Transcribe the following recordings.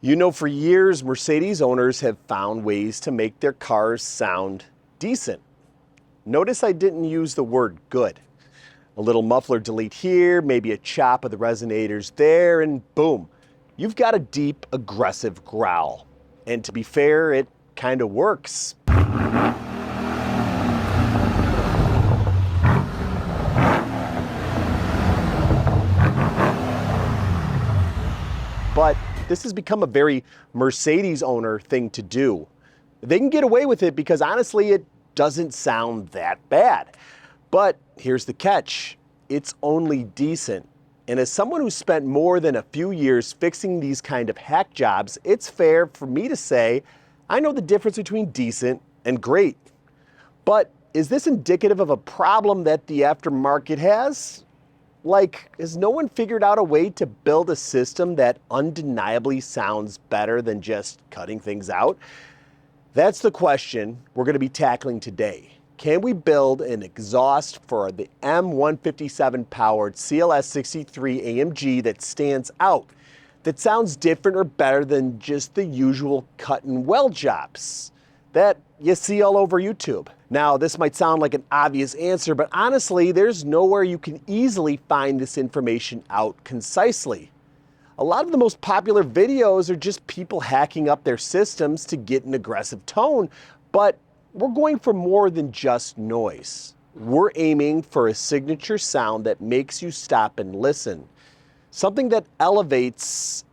You know, for years, Mercedes owners have found ways to make their cars sound decent. Notice I didn't use the word good. A little muffler delete here, maybe a chop of the resonators there, and boom, you've got a deep, aggressive growl. And to be fair, it kind of works. But this has become a very Mercedes owner thing to do. They can get away with it because honestly, it doesn't sound that bad. But here's the catch, it's only decent. And as someone who spent more than a few years fixing these kind of hack jobs, it's fair for me to say, I know the difference between decent and great. But is this indicative of a problem that the aftermarket has? Like, has no one figured out a way to build a system that undeniably sounds better than just cutting things out? That's the question we're going to be tackling today. Can we build an exhaust for the M157 powered CLS63 AMG that stands out, that sounds different or better than just the usual cut and weld jobs that you see all over YouTube? Now, this might sound like an obvious answer, but honestly, there's nowhere you can easily find this information out concisely. A lot of the most popular videos are just people hacking up their systems to get an aggressive tone, but we're going for more than just noise. We're aiming for a signature sound that makes you stop and listen. Something that elevates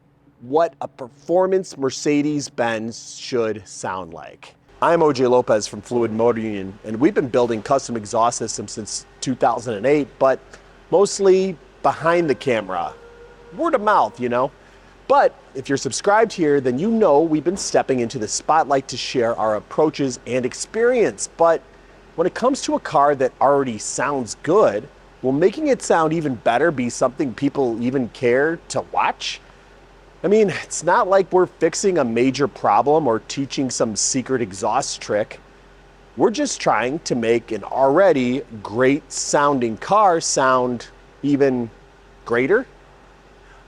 what a performance Mercedes-Benz should sound like. I'm OJ Lopez from MotorUnion, and we've been building custom exhaust systems since 2008, but mostly behind the camera. Word of mouth, you know? But if you're subscribed here, then you know we've been stepping into the spotlight to share our approaches and experience. But when it comes to a car that already sounds good, will making it sound even better be something people even care to watch? I mean, it's not like we're fixing a major problem or teaching some secret exhaust trick. We're just trying to make an already great sounding car sound even greater.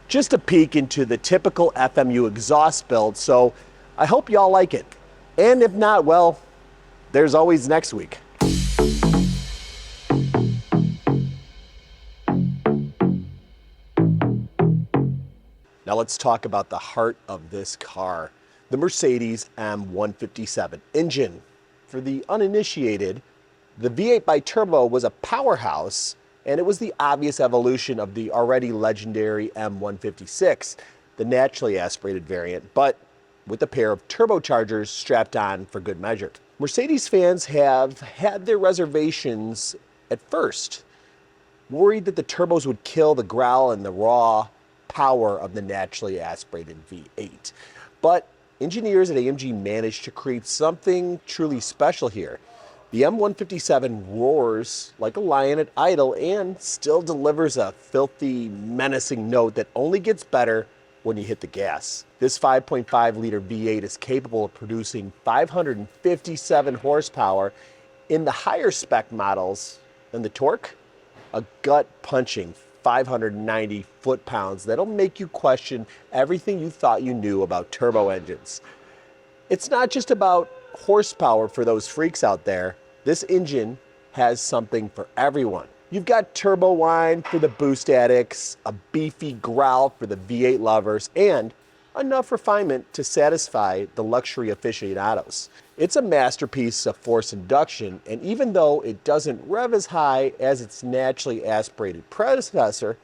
Just a peek into the typical FMU exhaust build, so I hope y'all like it. And if not, well, there's always next week. Now let's talk about the heart of this car, the Mercedes M157 engine. For the uninitiated, the V8 bi-turbo was a powerhouse, and it was the obvious evolution of the already legendary M156, the naturally aspirated variant, but with a pair of turbochargers strapped on for good measure. Mercedes fans have had their reservations at first, worried that the turbos would kill the growl and the raw power of the naturally aspirated V8. But engineers at AMG managed to create something truly special here. The M157 roars like a lion at idle and still delivers a filthy, menacing note that only gets better when you hit the gas. This 5.5-liter V8 is capable of producing 557 horsepower in the higher spec models, and the torque? A gut-punching 590 foot-pounds that'll make you question everything you thought you knew about turbo engines. It's not just about horsepower for those freaks out there. This engine has something for everyone. You've got turbo whine for the boost addicts, a beefy growl for the V8 lovers, and enough refinement to satisfy the luxury aficionados. It's a masterpiece of force induction, and even though it doesn't rev as high as its naturally aspirated predecessor,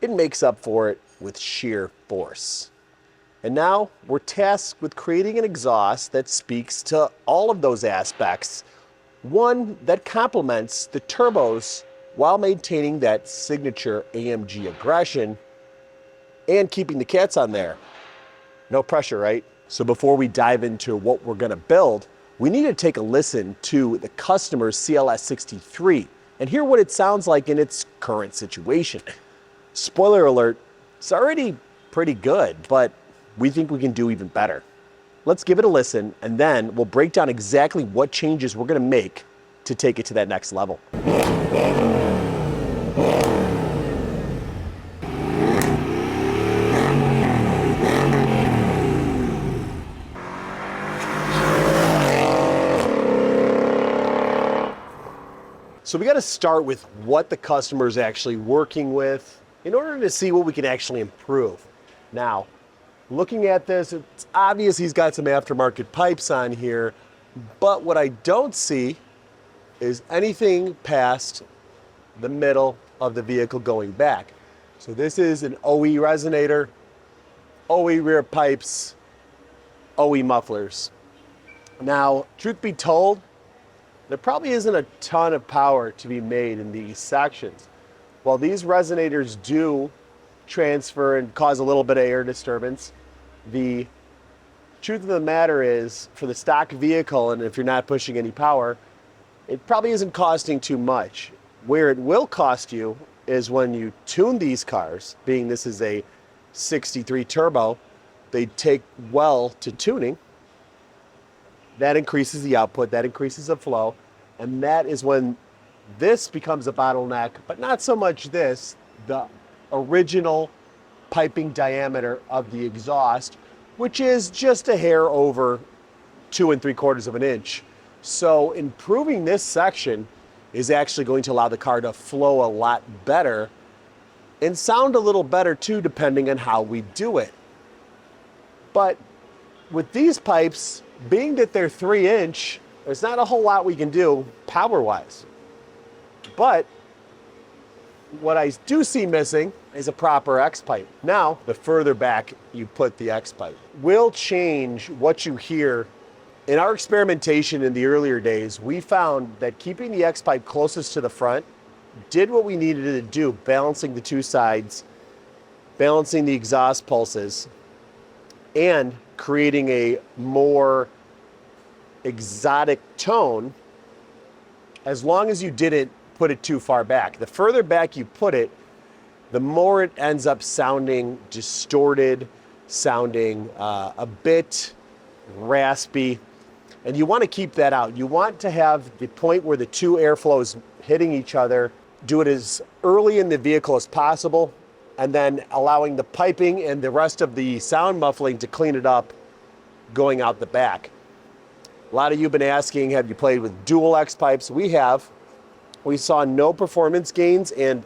it makes up for it with sheer force. And now we're tasked with creating an exhaust that speaks to all of those aspects, one that complements the turbos while maintaining that signature AMG aggression and keeping the cats on there. No pressure, right? So before we dive into what we're gonna build, we need to take a listen to the customer's CLS63 and hear what it sounds like in its current situation. Spoiler alert, it's already pretty good, but we think we can do even better. Let's give it a listen, and then we'll break down exactly what changes we're gonna make to take it to that next level. So we got to start with what the customer is actually working with in order to see what we can actually improve. Now, looking at this, it's obvious he's got some aftermarket pipes on here, but what I don't see is anything past the middle of the vehicle going back. So this is an OE resonator, OE rear pipes, OE mufflers. Now, truth be told, there probably isn't a ton of power to be made in these sections. While these resonators do transfer and cause a little bit of air disturbance, the truth of the matter is, for the stock vehicle, and if you're not pushing any power, it probably isn't costing too much. Where it will cost you is when you tune these cars, being this is a 63 turbo, they take well to tuning. That increases the output, that increases the flow, and that is when this becomes a bottleneck, but not so much this, the original piping diameter of the exhaust, which is just a hair over 2 3/4 of an inch. So improving this section is actually going to allow the car to flow a lot better and sound a little better too, depending on how we do it. But with these pipes, being that they're 3-inch, there's not a whole lot we can do power-wise. But what I do see missing is a proper X pipe. Now, the further back you put the X pipe will change what you hear. In our experimentation in the earlier days, we found that keeping the X pipe closest to the front did what we needed to do, balancing the two sides, balancing the exhaust pulses, and creating a more exotic tone, as long as you didn't put it too far back. The further back you put it, the more it ends up sounding distorted, sounding a bit raspy, and you want to keep that out. You want to have the point where the two airflows hitting each other, do it as early in the vehicle as possible, and then allowing the piping and the rest of the sound muffling to clean it up going out the back. A lot of you have been asking, have you played with dual X pipes? We have. We saw no performance gains, and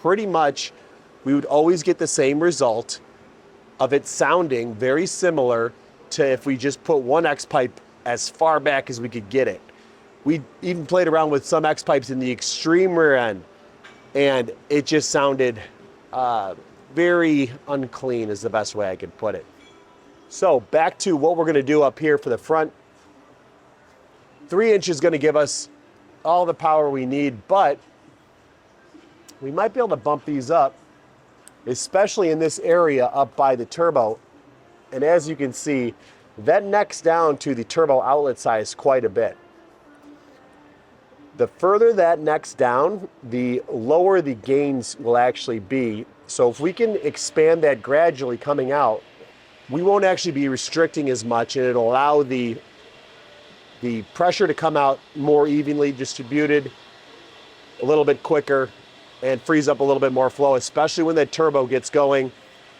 pretty much we would always get the same result of it sounding very similar to if we just put one X pipe as far back as we could get it. We even played around with some X pipes in the extreme rear end, and it just sounded very unclean is the best way I could put it. So back to what we're gonna do up here for the front. 3-inch is gonna give us all the power we need, but we might be able to bump these up, especially in this area up by the turbo. And as you can see, that necks down to the turbo outlet size quite a bit. The further that necks down, the lower the gains will actually be. So if we can expand that gradually coming out, we won't actually be restricting as much, and it'll allow the pressure to come out more evenly distributed, a little bit quicker, and frees up a little bit more flow, especially when that turbo gets going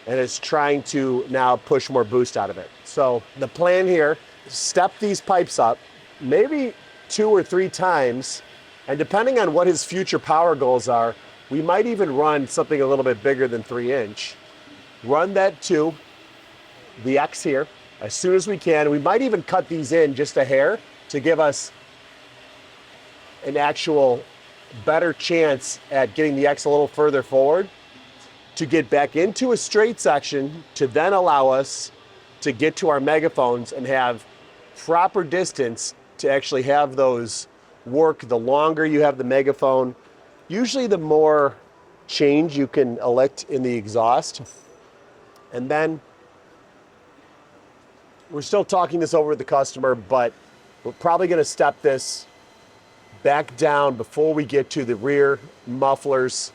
and it's trying to now push more boost out of it. So the plan here, step these pipes up, maybe 2 or 3 times, and depending on what his future power goals are, we might even run something a little bit bigger than 3-inch. Run that to the X here as soon as we can. We might even cut these in just a hair to give us an actual better chance at getting the X a little further forward to get back into a straight section to then allow us to get to our megaphones and have proper distance to actually have those work. The longer you have the megaphone, usually the more change you can elect in the exhaust. And then we're still talking this over with the customer, but we're probably going to step this back down before we get to the rear mufflers.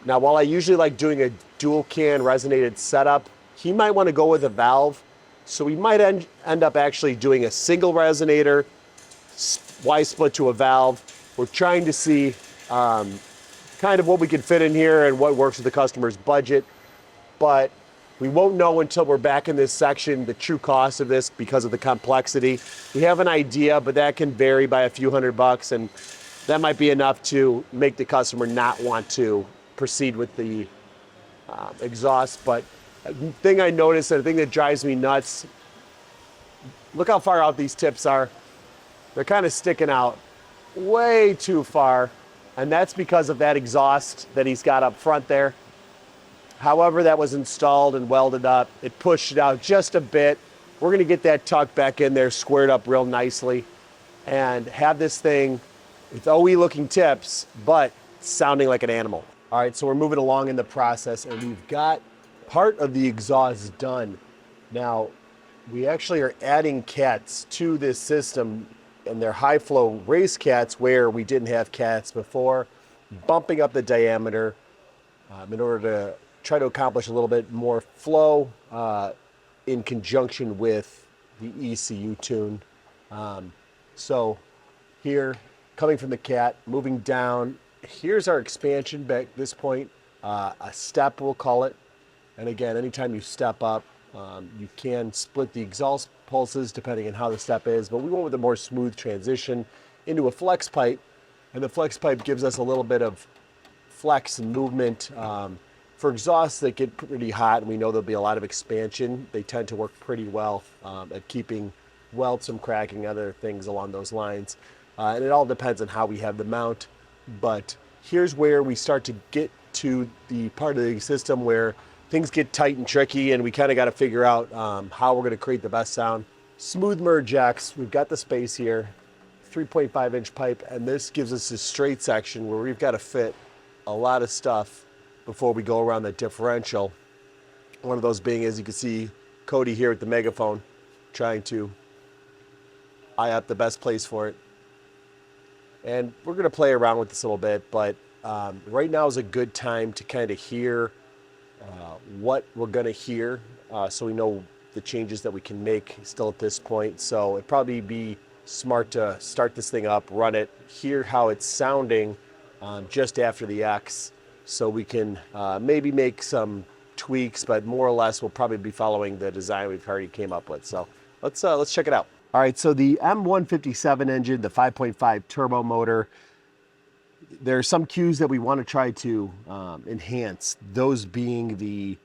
Now, while I usually like doing a dual can resonated setup, he might want to go with a valve. So we might end up actually doing a single resonator, Y split to a valve. We're trying to see kind of what we can fit in here and what works with the customer's budget. But we won't know until we're back in this section the true cost of this because of the complexity. We have an idea, but that can vary by a few $100, and that might be enough to make the customer not want to proceed with the exhaust. But the thing I noticed, and the thing that drives me nuts, look how far out these tips are. They're kind of sticking out way too far, and that's because of that exhaust that he's got up front there. However that was installed and welded up, it pushed it out just a bit. We're gonna get that tucked back in there, squared up real nicely, and have this thing with OE looking tips, but sounding like an animal. All right, so we're moving along in the process, and we've got part of the exhaust done. Now, we actually are adding cats to this system, and they're high flow race cats where we didn't have cats before, bumping up the diameter in order to try to accomplish a little bit more flow in conjunction with the ECU tune. So here, coming from the cat, moving down, here's our expansion back at this point, a step we'll call it. And again, anytime you step up, you can split the exhaust pulses depending on how the step is, but we went with a more smooth transition into a flex pipe, and the flex pipe gives us a little bit of flex and movement. For exhausts that get pretty hot, and we know there'll be a lot of expansion, they tend to work pretty well at keeping welds from cracking, other things along those lines. And it all depends on how we have the mount. But here's where we start to get to the part of the system where things get tight and tricky, and we kind of got to figure out how we're going to create the best sound. Smooth merge X, we've got the space here, 3.5 inch pipe, and this gives us this straight section where we've got to fit a lot of stuff before we go around the differential. One of those being, as you can see, Cody here with the megaphone trying to eye up the best place for it. And we're going to play around with this a little bit, but right now is a good time to kind of hear what we're going to hear, so we know the changes that we can make still at this point. So it'd probably be smart to start this thing up, run it, hear how it's sounding just after the X, so we can maybe make some tweaks, but more or less we'll probably be following the design we've already came up with. So let's check it out. All right, so the M157 engine, the 5.5 turbo motor, there are some cues that we want to try to enhance, those being the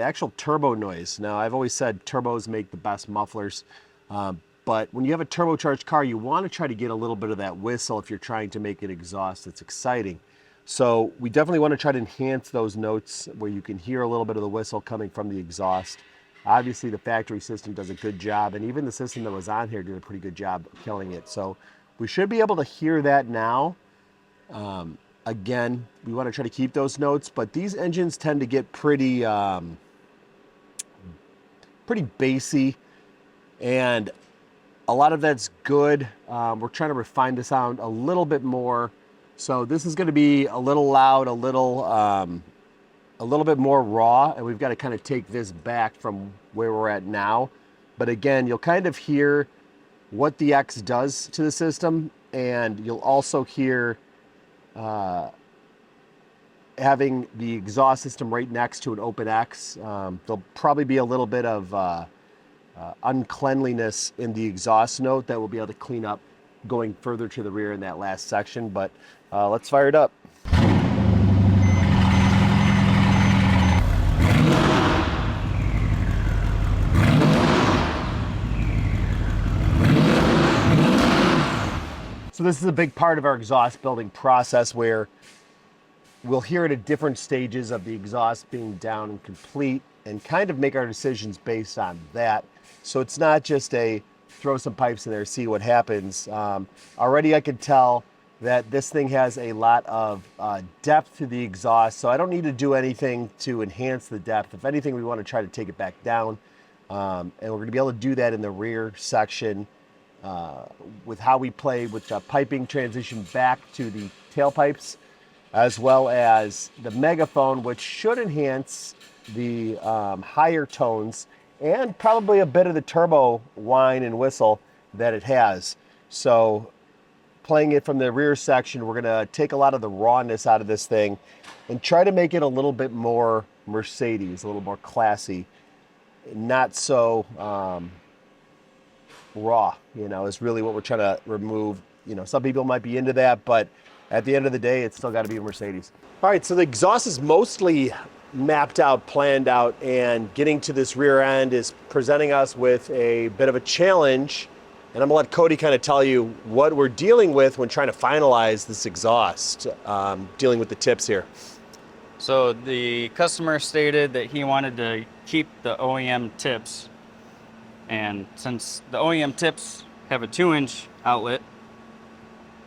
actual turbo noise. Now, I've always said turbos make the best mufflers, but when you have a turbocharged car, you want to try to get a little bit of that whistle if you're trying to make it exhaust that's exciting. So we definitely want to try to enhance those notes where you can hear a little bit of the whistle coming from the exhaust. Obviously, the factory system does a good job, and even the system that was on here did a pretty good job of killing it. So we should be able to hear that now. Again, we want to try to keep those notes, but these engines tend to get pretty bassy, and a lot of that's good. We're trying to refine the sound a little bit more. So this is going to be a little loud, a little bit more raw, and we've got to kind of take this back from where we're at now. But again, you'll kind of hear what the X does to the system, and you'll also hear having the exhaust system right next to an open X. There'll probably be a little bit of uncleanliness in the exhaust note that we'll be able to clean up going further to the rear in that last section, but let's fire it up. So this is a big part of our exhaust building process where we'll hear it at different stages of the exhaust being down and complete and kind of make our decisions based on that. So it's not just a throw some pipes in there, see what happens. Already I can tell that this thing has a lot of depth to the exhaust, so I don't need to do anything to enhance the depth. If anything, we want to try to take it back down, and we're going to be able to do that in the rear section with how we play with the piping transition back to the tailpipes, as well as the megaphone, which should enhance the higher tones and probably a bit of the turbo whine and whistle that it has. So playing it from the rear section, we're gonna take a lot of the rawness out of this thing and try to make it a little bit more Mercedes, a little more classy, not so raw, you know, is really what we're trying to remove. some people might be into that, but at the end of the day, it's still got to be a Mercedes. All right, so the exhaust is mostly mapped out, planned out, and getting to this rear end is presenting us with a bit of a challenge. And I'm gonna let Cody kind of tell you what we're dealing with when trying to finalize this exhaust, dealing with the tips here. So the customer stated that he wanted to keep the OEM tips, and since the OEM tips have a 2-inch outlet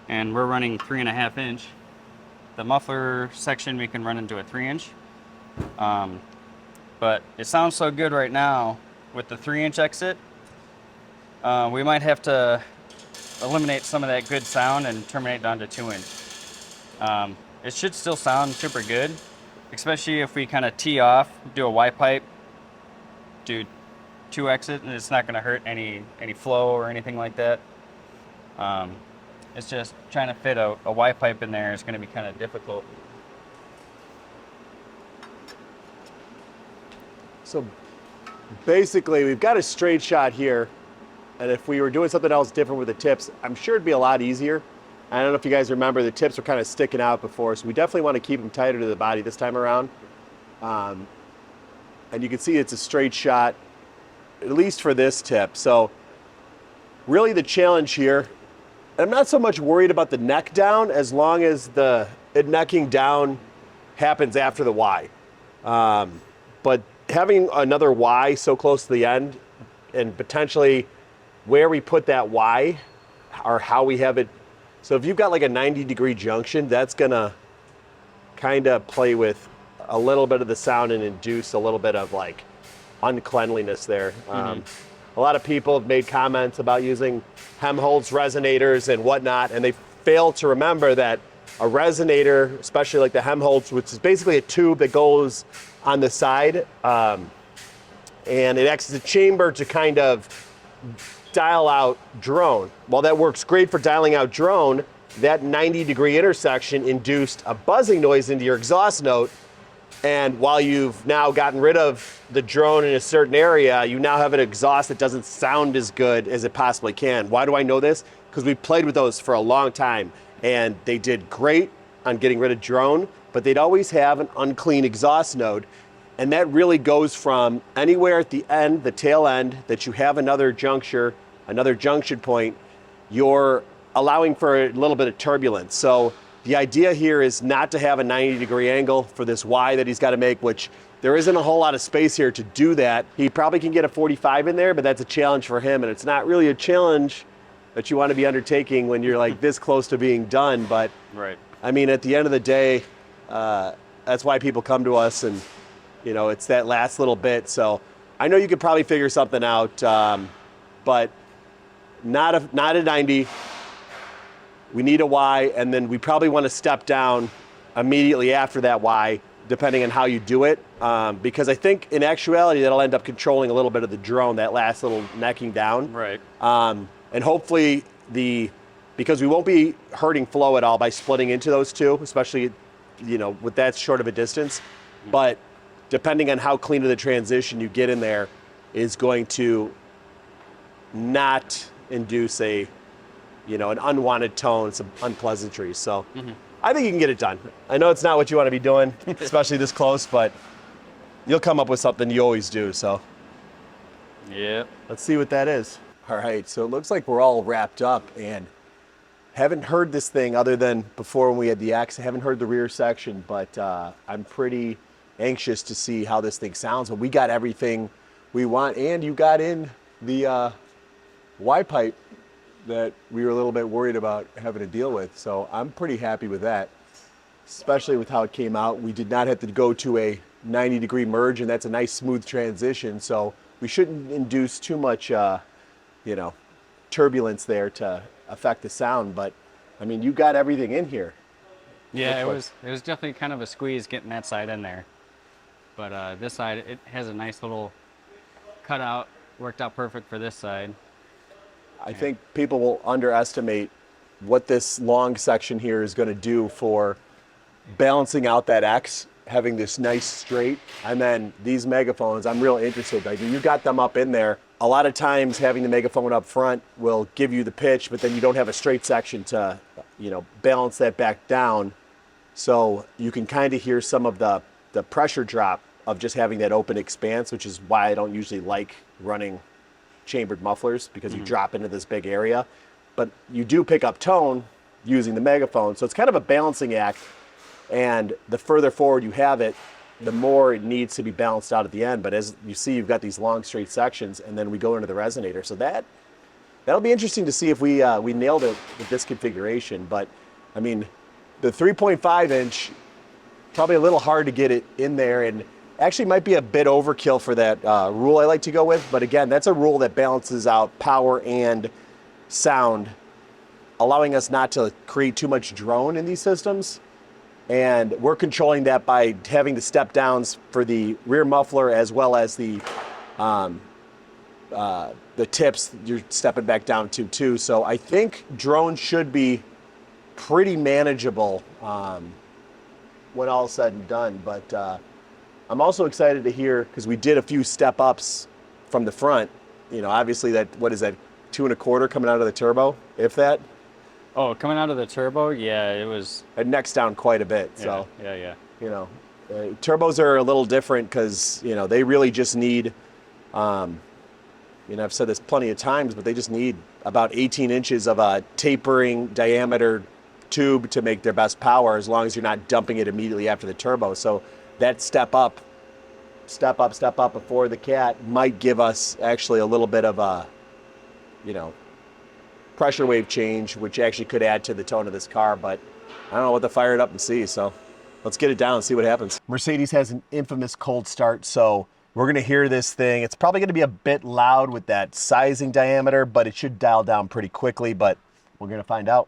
and we're running 3.5 inch, the muffler section we can run into a 3-inch. But it sounds so good right now with the 3-inch exit. We might have to eliminate some of that good sound and terminate down to 2-inch. It should still sound super good, especially if we kind of tee off, do a Y pipe, do 2 exit, and it's not going to hurt any flow or anything like that. It's just trying to fit a Y pipe in there is going to be kind of difficult. So basically, we've got a straight shot here, and if we were doing something else different with the tips, I'm sure it'd be a lot easier. I don't know if you guys remember, the tips were kind of sticking out before, so we definitely want to keep them tighter to the body this time around. And you can see it's a straight shot, at least for this tip. So really the challenge here, I'm not so much worried about the neck down as long as it necking down happens after the Y. But having another Y so close to the end, and potentially where we put that Y or how we have it. So if you've got like a 90-degree junction, that's gonna kind of play with a little bit of the sound and induce a little bit of like uncleanliness there. A lot of people have made comments about using Helmholtz resonators and whatnot, and they fail to remember that a resonator, especially like the Helmholtz, which is basically a tube that goes on the side, and it acts as a chamber to kind of dial out drone. While that works great for dialing out drone, that 90-degree intersection induced a buzzing noise into your exhaust note. And while you've now gotten rid of the drone in a certain area, you now have an exhaust that doesn't sound as good as it possibly can. Why do I know this? Because we played with those for a long time, and they did great on getting rid of drone, but they'd always have an unclean exhaust node. And that really goes from anywhere at the end, the tail end, that you have another junction point, you're allowing for a little bit of turbulence. So the idea here is not to have a 90-degree angle for this Y that he's got to make, which there isn't a whole lot of space here to do that. He probably can get a 45 in there, but that's a challenge for him, and it's not really a challenge that you want to be undertaking when you're like this close to being done. But right. I mean, at the end of the day, that's why people come to us, and it's that last little bit. So I know you could probably figure something out, but not a 90. We need a Y, and then we probably want to step down immediately after that Y, depending on how you do it, because I think in actuality that'll end up controlling a little bit of the drone, that last little necking down. Right. And hopefully because we won't be hurting flow at all by splitting into those two, especially with that short of a distance. But depending on how clean of the transition you get in there is going to not induce an unwanted tone, some unpleasantries. So I think you can get it done. I know it's not what you want to be doing, especially this close, but you'll come up with something. You always do. So yeah, let's see what that is. All right, so it looks like we're all wrapped up, and haven't heard this thing other than before when we had the X. I haven't heard the rear section, but I'm pretty anxious to see how this thing sounds. But we got everything we want, and you got in the Y pipe that we were a little bit worried about having to deal with. So I'm pretty happy with that, especially with how it came out. We did not have to go to a 90-degree merge, and that's a nice smooth transition. So we shouldn't induce too much, turbulence there to affect the sound. But I mean, you got everything in here. Yeah, it was definitely kind of a squeeze getting that side in there. But this side, it has a nice little cutout, worked out perfect for this side. I think people will underestimate what this long section here is going to do for balancing out that X, having this nice straight, and then these megaphones, I'm real interested. Like, you got them up in there. a lot of times having the megaphone up front will give you the pitch, but then you don't have a straight section to, balance that back down. So you can kind of hear some of the pressure drop of just having that open expanse, which is why I don't usually like running chambered mufflers, because you drop into this big area. But you do pick up tone using the megaphone. So it's kind of a balancing act. And the further forward you have it, the more it needs to be balanced out at the end. But as you see, you've got these long straight sections, and then we go into the resonator. So that'll be interesting to see if we nailed it with this configuration. But I mean, the 3.5 inch, probably a little hard to get it in there, and actually might be a bit overkill for that rule I like to go with. But again, that's a rule that balances out power and sound, allowing us not to create too much drone in these systems. And we're controlling that by having the step downs for the rear muffler, as well as the tips you're stepping back down to too. So I think drone should be pretty manageable when all is said and done. But I'm also excited to hear, because we did a few step ups from the front. Obviously what is that, 2 1/4 coming out of the turbo, if that? Oh, coming out of the turbo, yeah, it was. It necks down quite a bit. Yeah, so yeah. Turbos are a little different because they really just need. I've said this plenty of times, but they just need about 18 inches of a tapering diameter tube to make their best power, as long as you're not dumping it immediately after the turbo. So that step up before the cat might give us actually a little bit of a, pressure wave change, which actually could add to the tone of this car. But I don't know what to fire it up and see. So let's get it down and see what happens. Mercedes has an infamous cold start, so we're going to hear this thing. It's probably going to be a bit loud with that sizing diameter, but it should dial down pretty quickly. But we're going to find out.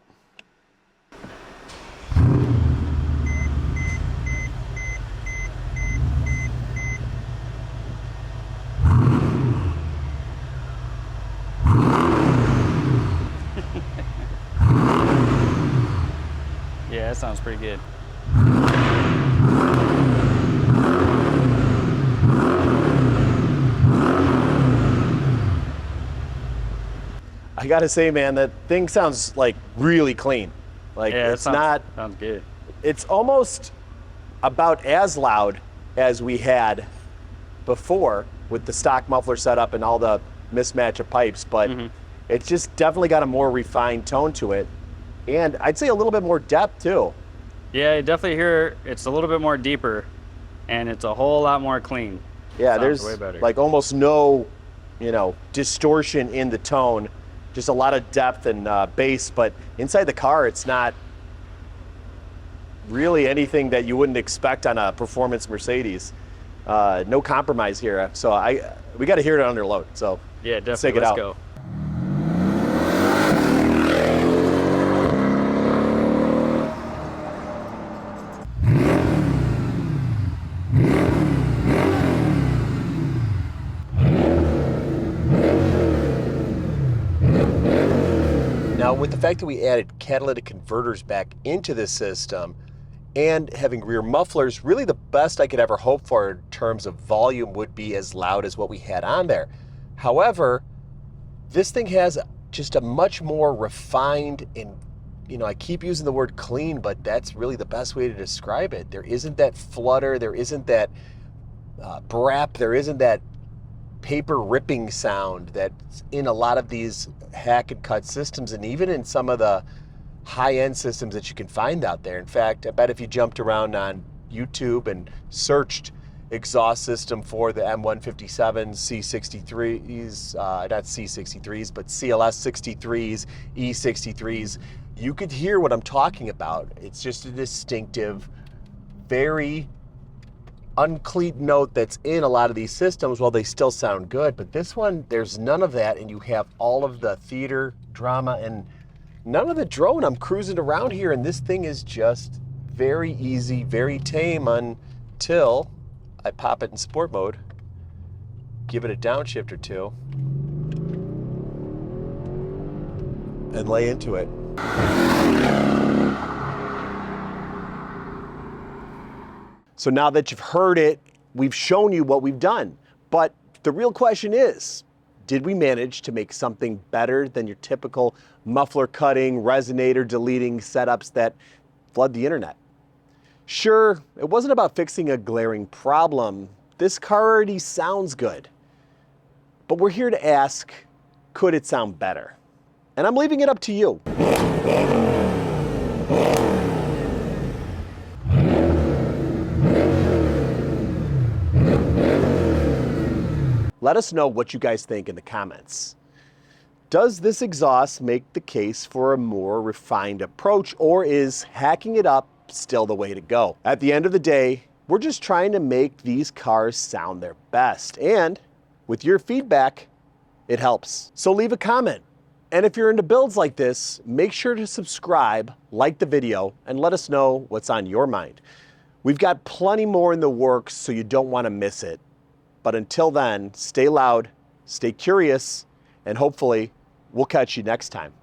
Yeah, that sounds pretty good. I gotta say, man, that thing sounds like really clean. Like, Yeah, it's sounds not, good. it's almost about as loud as we had before with the stock muffler setup and all the mismatch of pipes, but it's just definitely got a more refined tone to it. And I'd say a little bit more depth too. Yeah, you definitely hear it's a little bit more deeper, and it's a whole lot more clean. Yeah, Sounds there's way better. like almost no, distortion in the tone. Just a lot of depth and bass, but inside the car, it's not really anything that you wouldn't expect on a performance Mercedes. No compromise here. So we got to hear it under load. So Yeah, let's take definitely. it Let's out. go. Now, with the fact that we added catalytic converters back into this system and having rear mufflers, really the best I could ever hope for in terms of volume would be as loud as what we had on there. However, this thing has just a much more refined and, I keep using the word clean, but that's really the best way to describe it. There isn't that flutter, there isn't that brap, there isn't that paper ripping sound that's in a lot of these hack and cut systems, and even in some of the high-end systems that you can find out there. In fact, I bet if you jumped around on YouTube and searched exhaust system for the M157 C63s, not C63s, but CLS 63s, E63s, you could hear what I'm talking about. It's just a distinctive, very unclean note that's in a lot of these systems. While they still sound good, but this one, there's none of that, and you have all of the theater drama and none of the drone. I'm cruising around here, and this thing is just very easy, very tame until I pop it in sport mode, give it a downshift or two, and lay into it. So now that you've heard it, we've shown you what we've done. But the real question is, Did we manage to make something better than your typical muffler cutting, resonator deleting setups that flood the internet? Sure, it wasn't about fixing a glaring problem. This car already sounds good. But we're here to ask, could it sound better? And I'm leaving it up to you. Let us know what you guys think in the comments. Does this exhaust make the case for a more refined approach, or is hacking it up still the way to go? At the end of the day, we're just trying to make these cars sound their best, and with your feedback, it helps. So leave a comment. And if you're into builds like this, make sure to subscribe, like the video, and let us know what's on your mind. We've got plenty more in the works, so you don't want to miss it. But until then, stay loud, stay curious, and hopefully we'll catch you next time.